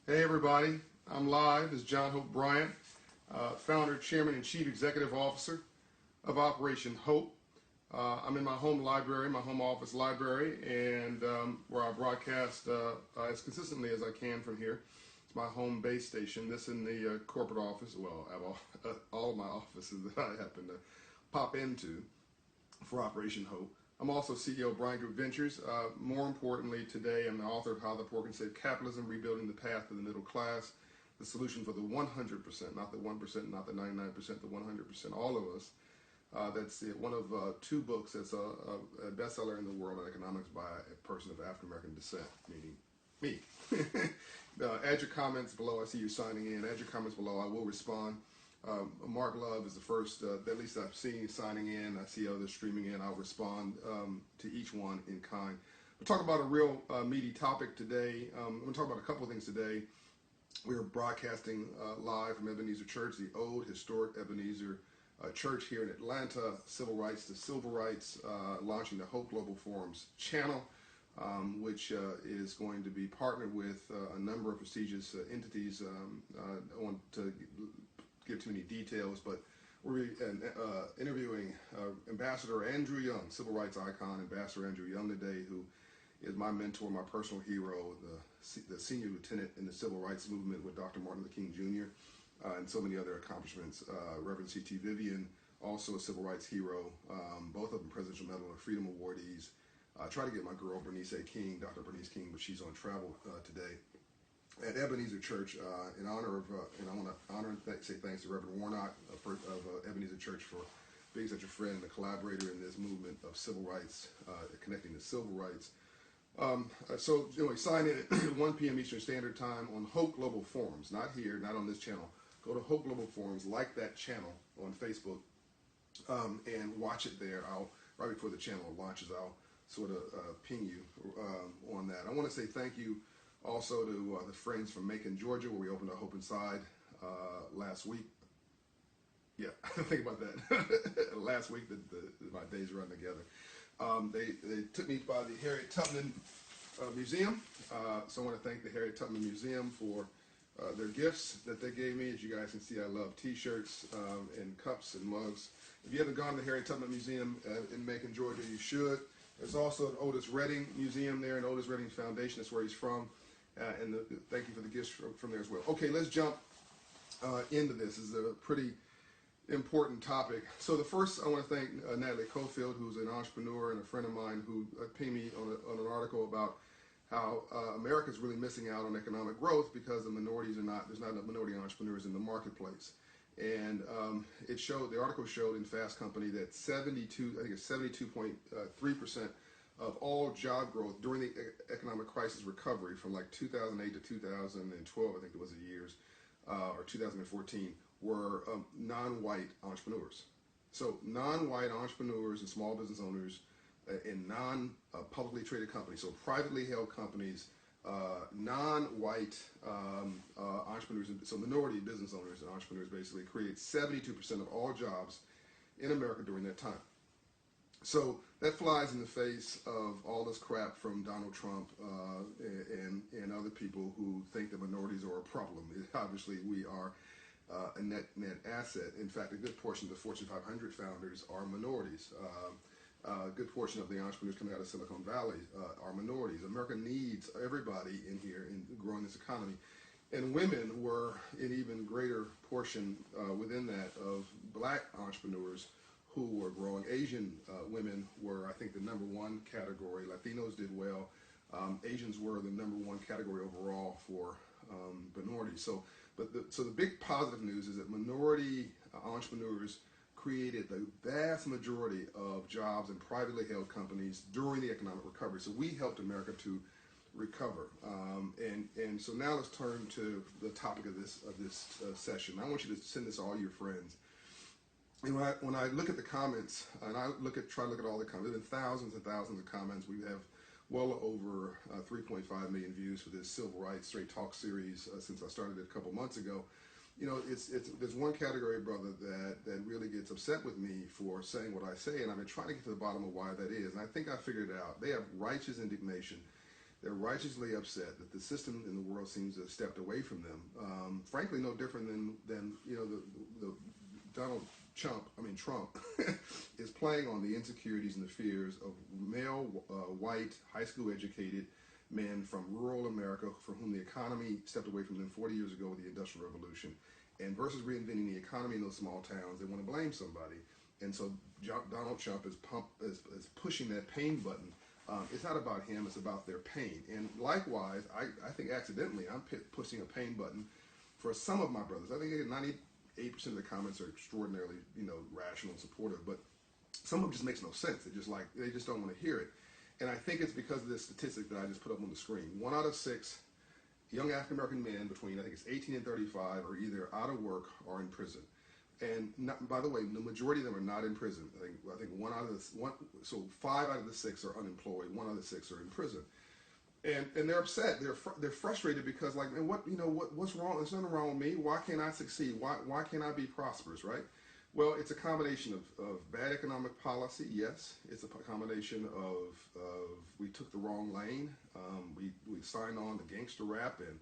Hey everybody, I'm live as John Hope Bryant, founder, chairman, and chief executive officer of Operation Hope. I'm in my home library, my home office library, and where I broadcast as consistently as I can from here. It's my home base station. This in the corporate office. Well, I have all of my offices that I happen to pop into for Operation Hope. I'm also CEO of Bryant Group Ventures. More importantly, today I'm the author of How the Poor Can Save Capitalism, Rebuilding the Path to the Middle Class, the solution for the 100%, not the 1%, not the 99%, the 100%, all of us. That's one of two books that's a bestseller in the world on economics by a person of African American descent, meaning me. Add your comments below. I see you signing in. Add your comments below. I will respond. Mark Love is the first, at least I've seen signing in. I see others streaming in. I'll respond to each one in kind. We'll talk about a real meaty topic today. I'm going to talk about a couple of things today. We're broadcasting live from Ebenezer Church, the old historic Ebenezer Church here in Atlanta, Civil Rights to Civil Rights, launching the Hope Global Forums channel, which is going to be partnered with a number of prestigious entities. I want to give too many details, but we're interviewing Ambassador Andrew Young, civil rights icon, Ambassador Andrew Young today, who is my mentor, my personal hero, the senior lieutenant in the civil rights movement with Dr. Martin Luther King Jr. And so many other accomplishments. Reverend C.T. Vivian, also a civil rights hero, both of them Presidential Medal of Freedom awardees. I try to get my girl Bernice A. King, Dr. Bernice King, but she's on travel today. At Ebenezer Church, in honor of, and I want to say thanks to Reverend Warnock of Ebenezer Church for being such a friend and a collaborator in this movement of civil rights, connecting to civil rights. So, sign in at 1 p.m. Eastern Standard Time on Hope Global Forums, not here, not on this channel. Go to Hope Global Forums, like that channel on Facebook, and watch it there. Right before the channel launches, I'll sort of ping you on that. I want to say thank you also to the friends from Macon, Georgia, where we opened a Hope Inside last week. Yeah, think about that. Last week, my days run together. They took me by the Harriet Tubman Museum. So I want to thank the Harriet Tubman Museum for their gifts that they gave me. As you guys can see, I love t-shirts and cups and mugs. If you haven't gone to the Harriet Tubman Museum in Macon, Georgia, you should. There's also an Otis Redding Museum there, and Otis Redding Foundation. That's where he's from. And thank you for the gifts from there as well. Okay, let's jump into this. This is a pretty important topic. So the first, I want to thank Natalie Cofield, who's an entrepreneur and a friend of mine, who pinged me on an article about how America's really missing out on economic growth because there's not enough minority entrepreneurs in the marketplace. And the article showed in Fast Company that 72.3% of all job growth during the economic crisis recovery from like 2008 to 2012, I think it was the years, or 2014, were non-white entrepreneurs. So non-white entrepreneurs and small business owners in non-publicly traded companies, so privately held companies, non-white entrepreneurs, so minority business owners and entrepreneurs basically created 72% of all jobs in America during that time. So that flies in the face of all this crap from Donald Trump and other people who think that minorities are a problem. Obviously, we are a net asset. In fact, a good portion of the Fortune 500 founders are minorities. A good portion of the entrepreneurs coming out of Silicon Valley are minorities. America needs everybody in here in growing this economy. And women were an even greater portion within that of black entrepreneurs who were growing. Asian women were, I think, the number one category. Latinos did well. Asians were the number one category overall for minorities. So the big positive news is that minority entrepreneurs created the vast majority of jobs in privately held companies during the economic recovery. So we helped America to recover. And so now let's turn to the topic of this session. I want you to send this to all your friends. And when I look at the comments, and try to look at all the comments, there have been thousands and thousands of comments. We have well over 3.5 million views for this Civil Rights Straight Talk series since I started it a couple months ago. There's one category, brother, that really gets upset with me for saying what I say, and I've been trying to get to the bottom of why that is. And I think I figured it out. They have righteous indignation They're righteously upset that the system in the world seems to have stepped away from them. Frankly, no different than the Donald Trump is playing on the insecurities and the fears of male, white, high school educated men from rural America for whom the economy stepped away from them 40 years ago with the Industrial Revolution. And versus reinventing the economy in those small towns, they want to blame somebody. And so Donald Trump is pushing that pain button. It's not about him, it's about their pain. And likewise, I think accidentally, I'm pushing a pain button for some of my brothers. I think 98% of the comments are extraordinarily, rational and supportive, but some of it just makes no sense. They just don't want to hear it. And I think it's because of this statistic that I just put up on the screen. 1 out of 6 young African American men between, I think it's 18 and 35, are either out of work or in prison. And by the way, the majority of them are not in prison. I think 5 out of the 6 are unemployed. 1 out of the 6 are in prison, and they're upset. They're frustrated because, like, man, what's wrong? There's nothing wrong with me. Why can't I succeed? Why can't I be prosperous? Right? Well, it's a combination of bad economic policy. Yes, it's a combination of we took the wrong lane. We signed on to gangster rap and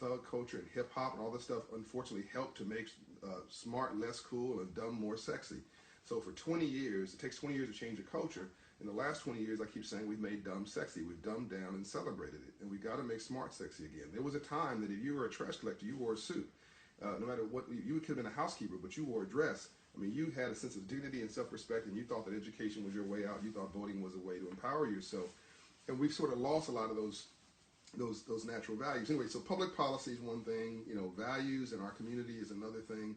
thug culture and hip hop and all this stuff, unfortunately, helped to make smart less cool and dumb more sexy. So for 20 years, it takes 20 years to change a culture. In the last 20 years, I keep saying we've made dumb sexy. We've dumbed down and celebrated it. And we got to make smart sexy again. There was a time that if you were a trash collector, you wore a suit. No matter what, you could have been a housekeeper, but you wore a dress. I mean, you had a sense of dignity and self-respect, and you thought that education was your way out. You thought voting was a way to empower yourself. And we've sort of lost a lot of those natural values. Anyway, so public policy is one thing, values in our community is another thing.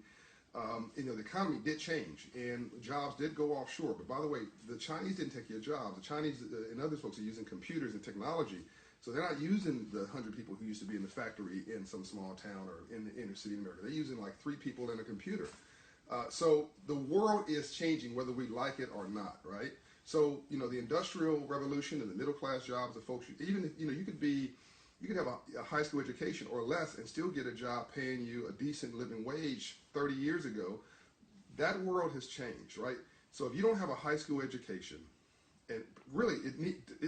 The economy did change and jobs did go offshore. But by the way, the Chinese didn't take your jobs. The Chinese and other folks are using computers and technology. So they're not using the 100 people who used to be in the factory in some small town or in the inner city of America. They're using like 3 people and a computer. So the world is changing whether we like it or not, right? So, the Industrial Revolution and the middle class jobs of folks, even if, you could have a high school education or less and still get a job paying you a decent living wage 30 years ago. That world has changed, right? So if you don't have a high school education, and really,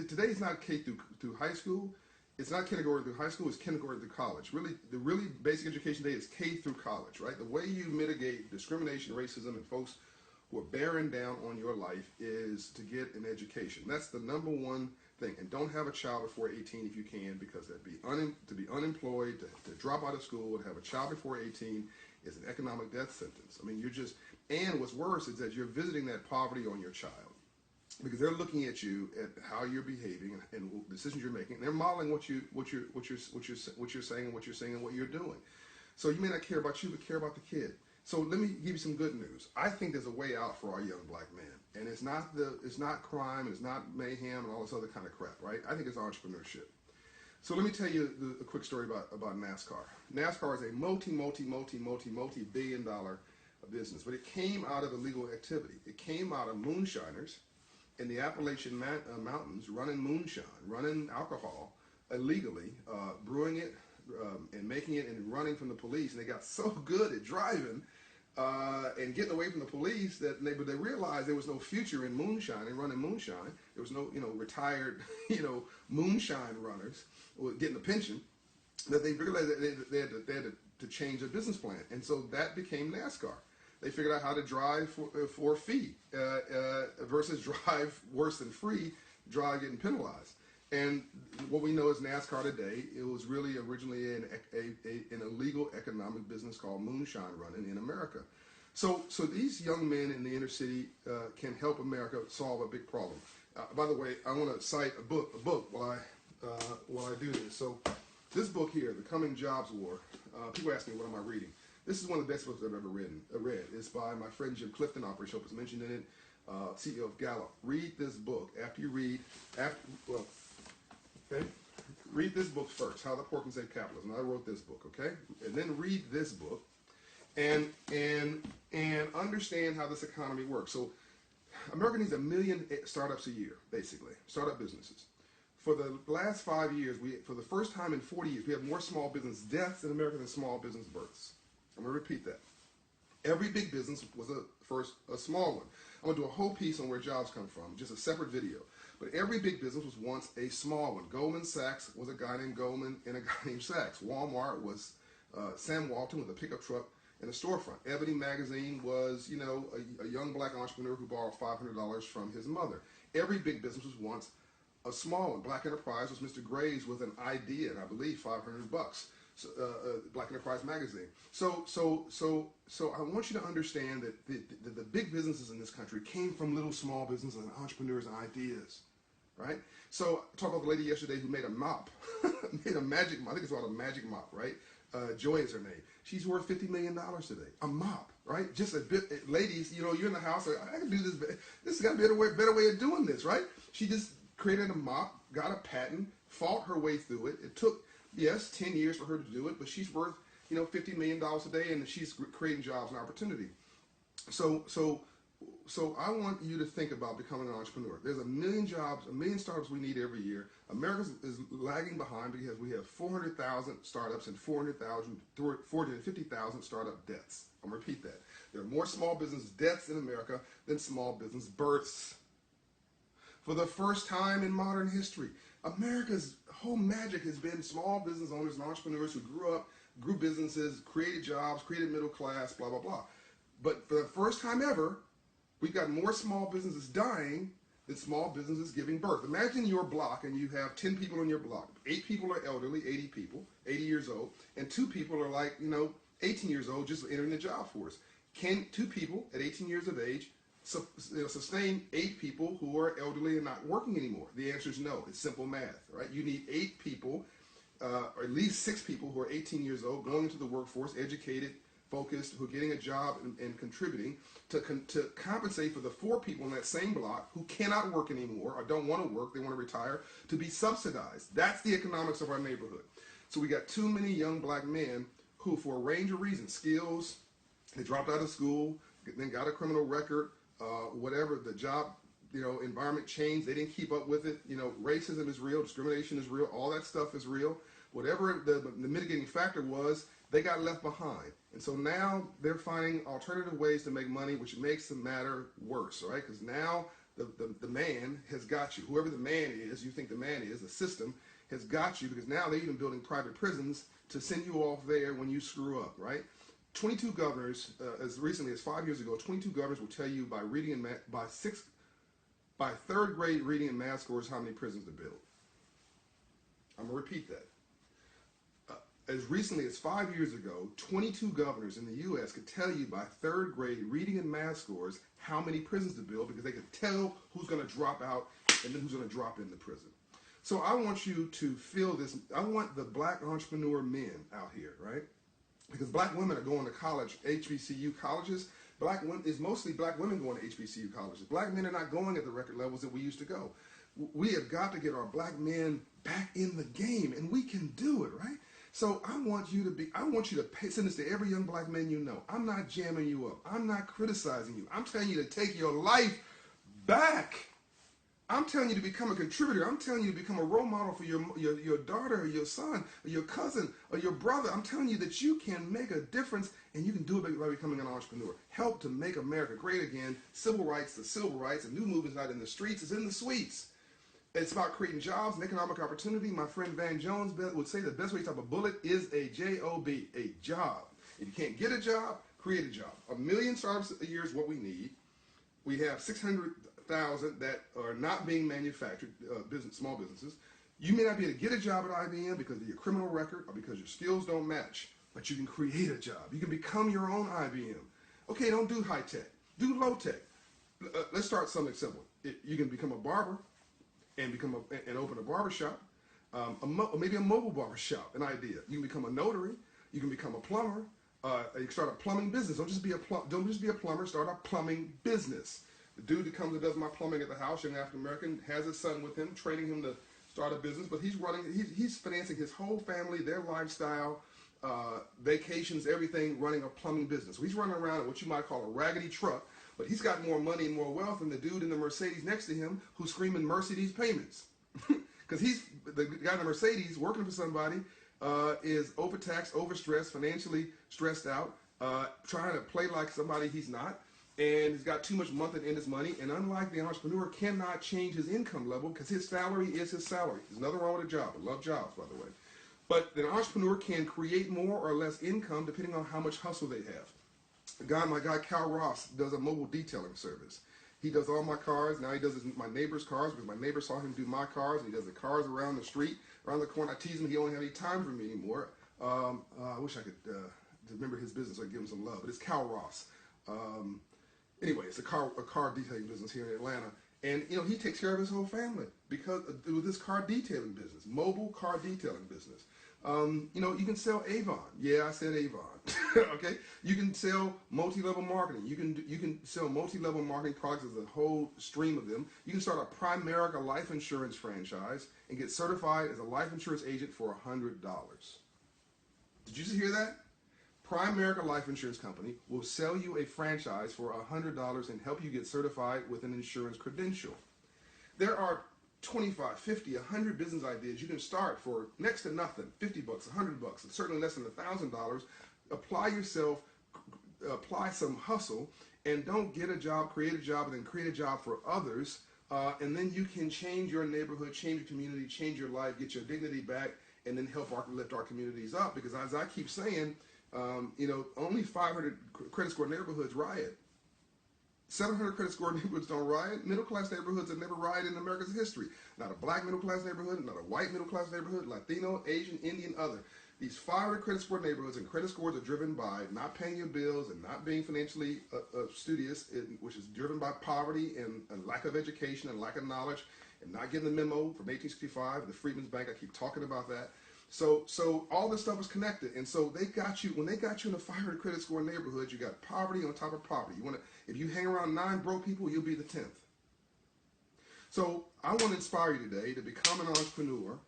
today is not K through high school. It's not kindergarten through high school. It's kindergarten through college. Really, the really basic education today is K through college, right? The way you mitigate discrimination, racism, and folks who are bearing down on your life is to get an education. That's the number one thing. And don't have a child before 18 if you can, because to be unemployed, to drop out of school, to have a child before 18 is an economic death sentence. I mean, and what's worse is that you're visiting that poverty on your child, because they're looking at you, at how you're behaving and decisions you're making. And they're modeling what you're saying and what you're saying and what you're doing. So you may not care about you, but care about the kid. So let me give you some good news. I think there's a way out for our young black men, and it's not crime, it's not mayhem, and all this other kind of crap, right? I think it's entrepreneurship. So let me tell you a quick story about NASCAR. NASCAR is a multi-billion-dollar business, but it came out of illegal activity. It came out of moonshiners in the Appalachian Mountains running moonshine, running alcohol illegally, brewing it, and making it and running from the police. And they got so good at driving and getting away from the police that they realized there was no future in moonshine and running moonshine. There was no retired moonshine runners getting a pension, that they realized that they had to change their business plan. And so that became NASCAR. They figured out how to drive for a fee versus drive worse than free, drive getting penalized. And what we know is NASCAR today, it was really originally an illegal economic business called moonshine running in America. So these young men in the inner city can help America solve a big problem. By the way, I want to cite a book while I do this. So this book here, The Coming Jobs War, people ask me, what am I reading? This is one of the best books I've ever read. It's by my friend Jim Clifton, Operation Hope is mentioned in it, CEO of Gallup. Read this book. Read this book first, How the Poor Can Save Capitalism. I wrote this book, okay? And then read this book and understand how this economy works. So America needs 1 million startups a year, basically, startup businesses. For the last 5 years, for the first time in 40 years, we have more small business deaths in America than small business births. I'm going to repeat that. Every big business was first a small one. I'm going to do a whole piece on where jobs come from, just a separate video. But every big business was once a small one. Goldman Sachs was a guy named Goldman and a guy named Sachs. Walmart was Sam Walton with a pickup truck and a storefront. Ebony Magazine was, you know, a young black entrepreneur who borrowed $500 from his mother. Every big business was once a small one. Black Enterprise was Mr. Graves with an idea, and I believe $500. So, Black Enterprise Magazine. So I want you to understand that the big businesses in this country came from little small businesses and entrepreneurs and ideas, right? So I talked about the lady yesterday who made a mop, made a magic mop. I think it's called a magic mop, right? Joy is her name. She's worth $50 million today. A mop, right? Just a bit. Ladies, you know, you're in the house. I can do this. This has got to be a better way of doing this, right? She just created a mop, got a patent, fought her way through it. It took, yes, 10 years for her to do it, but she's worth, you know, $50 million a day, and she's creating jobs and opportunity. So I want you to think about becoming an entrepreneur. There's a million jobs, a million startups we need every year. America is lagging behind because we have 400,000 startups and 450,000 startup deaths. I'm going to repeat that. There are more small business deaths in America than small business births. For the first time in modern history, America's whole magic has been small business owners and entrepreneurs who grew businesses, created jobs, created middle class, blah, blah, blah. But for the first time ever, we've got more small businesses dying than small businesses giving birth. Imagine your block and you have 10 people on your block. 8 people are elderly, 80 people, 80 years old, and 2 people are like, you know, 18 years old, just entering the job force. Can 2 people at 18 years of age sustain 8 people who are elderly and not working anymore? The answer is no. It's simple math, right? You need 8 people, or at least 6 people who are 18 years old, going into the workforce, educated, focused, who are getting a job and contributing to compensate for the 4 people in that same block who cannot work anymore or don't want to work, they want to retire, to be subsidized. That's the economics of our neighborhood. So we got too many young black men who, for a range of reasons, skills, they dropped out of school, then got a criminal record, whatever, the job, you know, environment changed, they didn't keep up with it. You know, racism is real, discrimination is real, all that stuff is real. Whatever the mitigating factor was, they got left behind. And so now they're finding alternative ways to make money, which makes the matter worse, right? Because now the man has got you. Whoever the man is, you think the man is, the system has got you, because now they're even building private prisons to send you off there when you screw up, right? 22 governors, as recently as 5 years ago, 22 governors will tell you by reading and by 3rd grade reading and math scores how many prisons to build. I'm going to repeat that. As recently as 5 years ago, 22 governors in the U.S. could tell you by 3rd grade reading and math scores how many prisons to build, because they could tell who's going to drop out and then who's going to drop into prison. So I want you to feel this. I want the black entrepreneur men out here, right? Because black women are going to college, HBCU colleges. Black women is mostly black women going to HBCU colleges. Black men are not going at the record levels that we used to go. We have got to get our black men back in the game, and we can do it, right? So I want you to send this to every young black man you know. I'm not jamming you up. I'm not criticizing you. I'm telling you to take your life back. I'm telling you to become a contributor. I'm telling you to become a role model for your daughter or your son or your cousin or your brother. I'm telling you that you can make a difference, and you can do it by becoming an entrepreneur. Help to make America great again. Civil rights to civil rights. A new movement is not in the streets, it's in the suites. It's about creating jobs and economic opportunity. My friend Van Jones would say the best way to stop a bullet is a J-O-B, a job. If you can't get a job, create a job. 1 million startups a year is what we need. We have 600,000 that are not being manufactured, small businesses. You may not be able to get a job at IBM because of your criminal record or because your skills don't match, but you can create a job. You can become your own IBM. Okay, don't do high tech. Do low tech. Let's start something simple. You can become a barber and open a barbershop, maybe a mobile barbershop, an idea. You can become a notary. You can become a plumber. You can start a plumbing business. Don't just be a plumber. Start a plumbing business. The dude that comes and does my plumbing at the house, young African American, has his son with him, training him to start a business. But he's financing his whole family, their lifestyle, vacations, everything, running a plumbing business. So he's running around in what you might call a raggedy truck, but he's got more money and more wealth than the dude in the Mercedes next to him who's screaming Mercedes payments. Because he's the guy in the Mercedes working for somebody, is overtaxed, overstressed, financially stressed out, trying to play like somebody he's not. and he's got too much month and end his money. And unlike the entrepreneur, cannot change his income level because his salary is his salary. There's nothing wrong with a job. I love jobs, by the way. But the entrepreneur can create more or less income depending on how much hustle they have. My guy Cal Ross does a mobile detailing service. He does all my cars. Now he does my neighbor's cars because my neighbor saw him do my cars. And he does the cars around the street, around the corner. I tease him he don't have any time for me anymore. I wish I could remember his business so I could give him some love. But it's Cal Ross. Anyway, it's a car detailing business here in Atlanta. And, he takes care of his whole family because with this car detailing business, mobile car detailing business. You can sell Avon. Yeah, I said Avon. Okay, you can sell multi-level marketing. You can sell multi-level marketing products. There's a whole stream of them. You can start a Primerica life insurance franchise and get certified as a life insurance agent for $100. Did you just hear that? Primerica Life Insurance Company will sell you a franchise for $100 and help you get certified with an insurance credential. There are 25, 50, 100 business ideas you can start for next to nothing, 50 bucks, 100 bucks, and certainly less than $1,000. Apply yourself, apply some hustle, and don't get a job, create a job, and then create a job for others. And then you can change your neighborhood, change your community, change your life, get your dignity back, and then help lift our communities up. Because as I keep saying, only 500 credit score neighborhoods riot. 700 credit score neighborhoods don't riot. Middle-class neighborhoods have never rioted in America's history. Not a black middle-class neighborhood, not a white middle-class neighborhood, Latino, Asian, Indian, other. These 500 credit score neighborhoods, and credit scores are driven by not paying your bills and not being financially studious, which is driven by poverty and lack of education and lack of knowledge and not getting the memo from 1865, the Freedmen's Bank. I keep talking about that. So all this stuff is connected, and so when they got you in a 500 credit score neighborhood, you got poverty on top of poverty. If you hang around 9 broke people, you'll be the 10th. So I want to inspire you today to become an entrepreneur.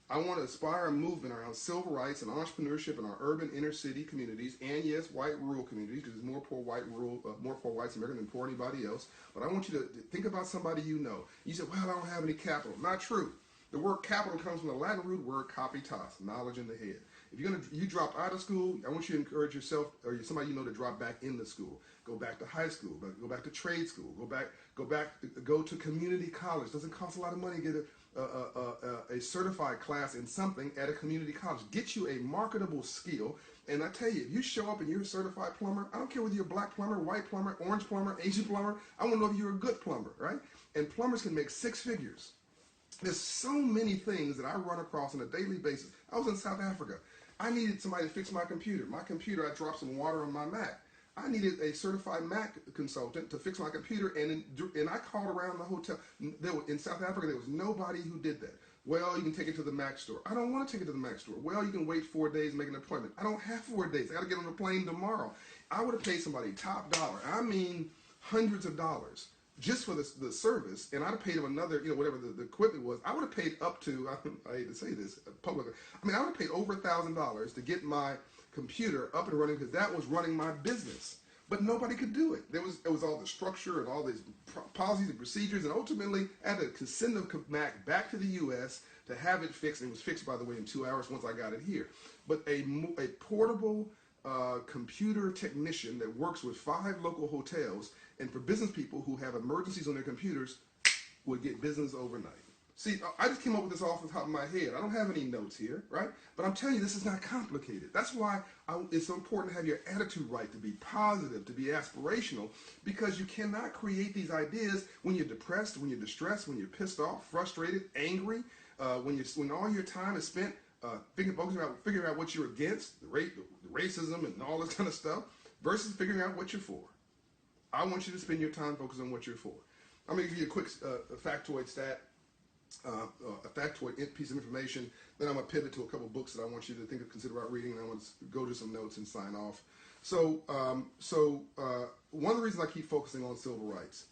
I want to inspire a movement around civil rights and entrepreneurship in our urban inner city communities, and yes, white rural communities, because there's more poor whites in America than poor anybody else. But I want you to think about somebody you know. You say, well, I don't have any capital. Not true. The word capital comes from the Latin root word capitas, knowledge in the head. If you dropped out of school, I want you to encourage yourself or somebody you know to drop back into school. Go back to high school. Go back to trade school. Go to community college. Doesn't cost a lot of money to get a certified class in something at a community college. Get you a marketable skill. And I tell you, if you show up and you're a certified plumber, I don't care whether you're a black plumber, white plumber, orange plumber, Asian plumber. I want to know if you're a good plumber, right? And plumbers can make 6 figures. There's so many things that I run across on a daily basis. I was in South Africa. I needed somebody to fix my computer. I dropped some water on my Mac. I needed a certified Mac consultant to fix my computer, and I called around the hotel. In South Africa, there was nobody who did that. Well, you can take it to the Mac store. I don't want to take it to the Mac store. Well, you can wait 4 days and make an appointment. I don't have 4 days. I got to get on the plane tomorrow. I would have paid somebody top dollar. I mean, hundreds of dollars just for the service, and I'd have paid them another, whatever the equipment was. I would have paid up to, I hate to say this publicly, I would have paid over $1,000 to get my computer up and running because that was running my business. But nobody could do it. It was all the structure and all these policies and procedures, and ultimately I had to send the Mac back to the U.S. to have it fixed. And it was fixed, by the way, in 2 hours once I got it here. But a portable computer technician that works with 5 local hotels, and for business people who have emergencies on their computers, would get business overnight. See, I just came up with this off the top of my head. I don't have any notes here, right? But I'm telling you, this is not complicated. That's why it's so important to have your attitude right, to be positive, to be aspirational, because you cannot create these ideas when you're depressed, when you're distressed, when you're pissed off, frustrated, angry, when all your time is spent figuring out what you're against, the racism and all this kind of stuff, versus figuring out what you're for. I want you to spend your time focused on what you're for. I'm going to give you a quick factoid stat, a factoid piece of information. Then I'm going to pivot to a couple books that I want you to consider about reading, and I want to go to some notes and sign off. So one of the reasons I keep focusing on civil rights,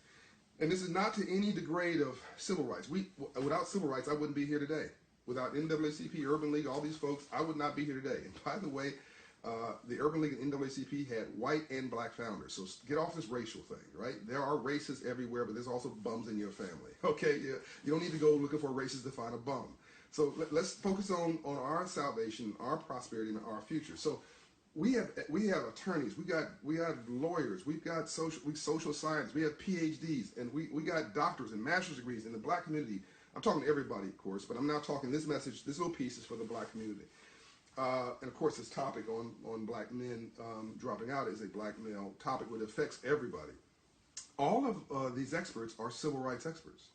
and this is not to any degrade of civil rights. Without civil rights, I wouldn't be here today. Without NAACP, Urban League, all these folks, I would not be here today. And by the way, the Urban League and NAACP had white and black founders. So get off this racial thing, right? There are racists everywhere, but there's also bums in your family. Okay, you don't need to go looking for a racist to find a bum. So let's focus on our salvation, our prosperity, and our future. So we have attorneys, we have lawyers, we've got social science, we have PhDs, and we got doctors and master's degrees in the black community. I'm talking to everybody, of course, but I'm now talking this message. This little piece is for the black community. And of course, this topic on black men dropping out is a black male topic that affects everybody. All of these experts are civil rights experts.